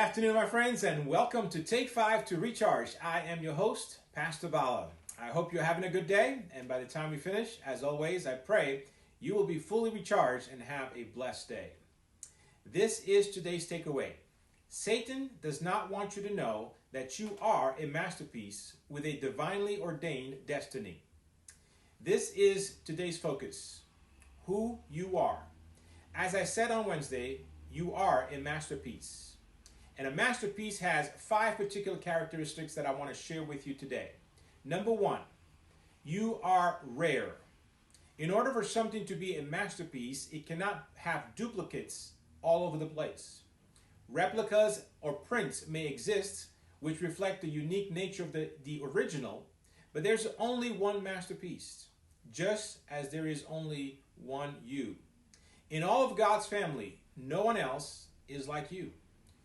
afternoon, my friends, and welcome to Take 5 to Recharge. I am your host, Pastor Bala. I hope you're having a good day, and by the time we finish, as always, I pray you will be fully recharged and have a blessed day. This is today's takeaway. Satan does not want you to know that you are a masterpiece with a divinely ordained destiny. This is today's focus, who you are. As I said on Wednesday, you are a masterpiece. And a masterpiece has 5 particular characteristics that I want to share with you today. Number 1, you are rare. In order for something to be a masterpiece, it cannot have duplicates all over the place. Replicas or prints may exist, which reflect the unique nature of the original, but there's only one masterpiece, just as there is only one you. In all of God's family, no one else is like you.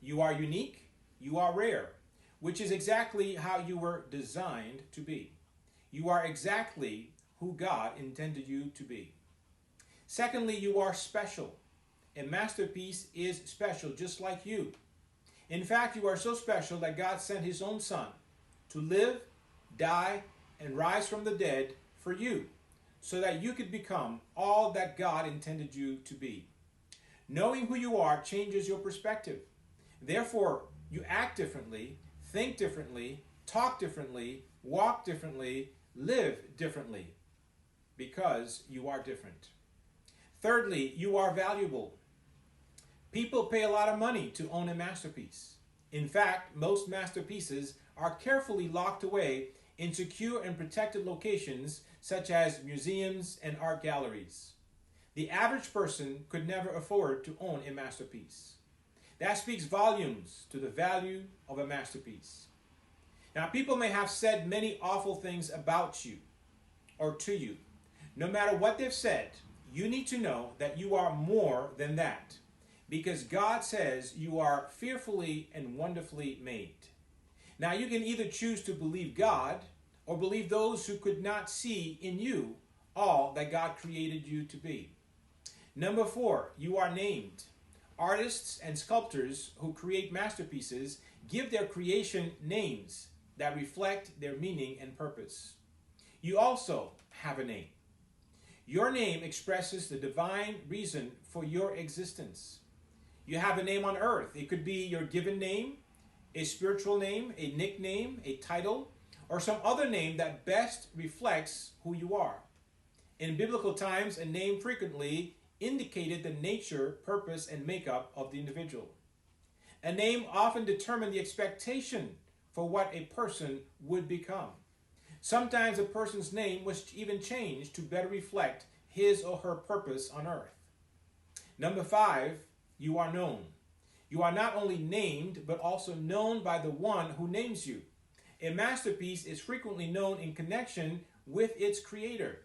You are unique, you are rare, which is exactly how you were designed to be. You are exactly who God intended you to be. Secondly, you are special. A masterpiece is special, just like you. In fact, you are so special that God sent his own son to live, die, and rise from the dead for you, so that you could become all that God intended you to be. Knowing who you are changes your perspective. Therefore, you act differently, think differently, talk differently, walk differently, live differently, because you are different. Thirdly, you are valuable. People pay a lot of money to own a masterpiece. In fact, most masterpieces are carefully locked away in secure and protected locations such as museums and art galleries. The average person could never afford to own a masterpiece. That speaks volumes to the value of a masterpiece. Now, people may have said many awful things about you or to you. No matter what they've said, you need to know that you are more than that, because God says you are fearfully and wonderfully made. Now, you can either choose to believe God or believe those who could not see in you all that God created you to be. Number 4, you are named. Artists and sculptors who create masterpieces give their creation names that reflect their meaning and purpose. You also have a name. Your name expresses the divine reason for your existence. You have a name on earth. It could be your given name, a spiritual name, a nickname, a title, or some other name that best reflects who you are. In biblical times, a name frequently indicated the nature, purpose, and makeup of the individual. A name often determined the expectation for what a person would become. Sometimes a person's name was even changed to better reflect his or her purpose on earth. Number 5, you are known. You are not only named, but also known by the one who names you. A masterpiece is frequently known in connection with its creator.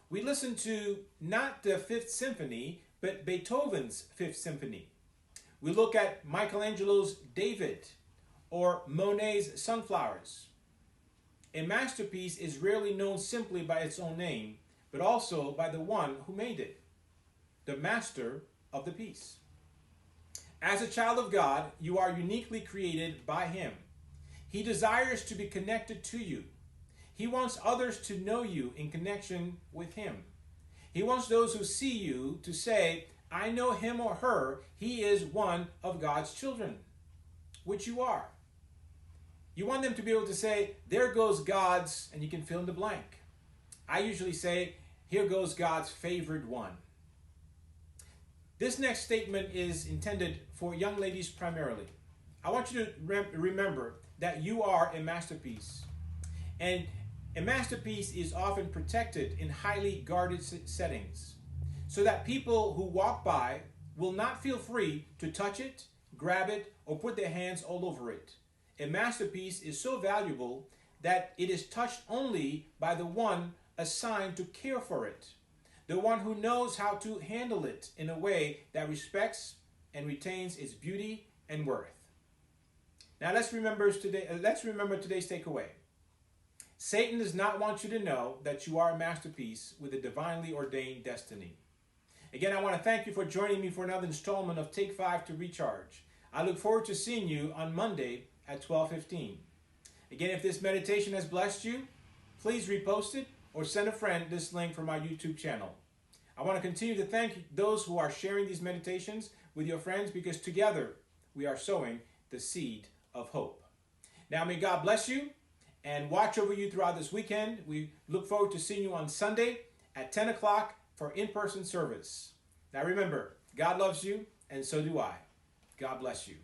We listen to not the Fifth Symphony, but Beethoven's Fifth Symphony. We look at Michelangelo's David or Monet's Sunflowers. A masterpiece is rarely known simply by its own name, but also by the one who made it, the master of the piece. As a child of God, you are uniquely created by him. He desires to be connected to you. He wants others to know you in connection with him. He wants those who see you to say, I know him or her. He is one of God's children, which you are. You want them to be able to say, there goes God's, and you can fill in the blank. I usually say, here goes God's favored one. This next statement is intended for young ladies primarily. I want you to remember that you are a masterpiece. And a masterpiece is often protected in highly guarded settings, so that people who walk by will not feel free to touch it, grab it, or put their hands all over it. A masterpiece is so valuable that it is touched only by the one assigned to care for it, the one who knows how to handle it in a way that respects and retains its beauty and worth. Now let's remember today's takeaway. Satan does not want you to know that you are a masterpiece with a divinely ordained destiny. Again, I want to thank you for joining me for another installment of Take 5 to Recharge. I look forward to seeing you on Monday at 12:15. Again, if this meditation has blessed you, please repost it or send a friend this link from our YouTube channel. I want to continue to thank those who are sharing these meditations with your friends, because together we are sowing the seed of hope. Now may God bless you and watch over you throughout this weekend. We look forward to seeing you on Sunday at 10 o'clock for in-person service. Now remember, God loves you and so do I. God bless you.